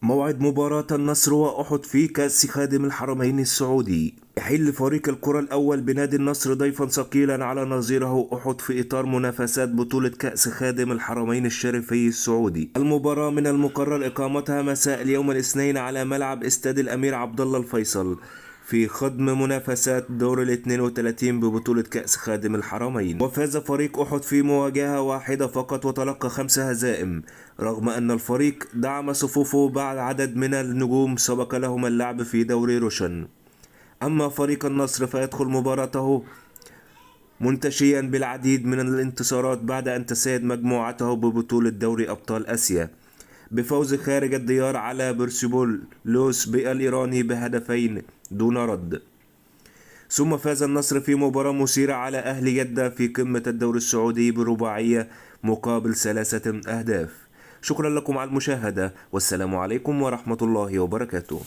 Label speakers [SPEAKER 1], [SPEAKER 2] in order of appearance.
[SPEAKER 1] موعد مباراة النصر وأحد في كأس خادم الحرمين السعودي. يحل فريق الكرة الأول بنادي النصر ضيفا ثقيلا على نظيره أحد في إطار منافسات بطولة كأس خادم الحرمين الشريفي السعودي. المباراة من المقرر إقامتها مساء اليوم الاثنين على ملعب استاد الأمير عبدالله الفيصل في خضم منافسات دور ال 32 ببطولة كأس خادم الحرمين. وفاز فريق أحد في مواجهة واحدة فقط وتلقى 5 هزائم، رغم أن الفريق دعم صفوفه بعد عدد من النجوم سبق لهم اللعب في دوري روشن. أما فريق النصر فيدخل مباراته منتشيا بالعديد من الانتصارات بعد أن تسيد مجموعته ببطولة دوري أبطال آسيا بفوز خارج الديار على برسيبول لوس الإيراني بهدفين دون رد. ثم فاز النصر في مباراة مثيرة على أهل جدة في قمة الدوري السعودي برباعية مقابل 3 أهداف. شكرا لكم على المشاهدة، والسلام عليكم ورحمة الله وبركاته.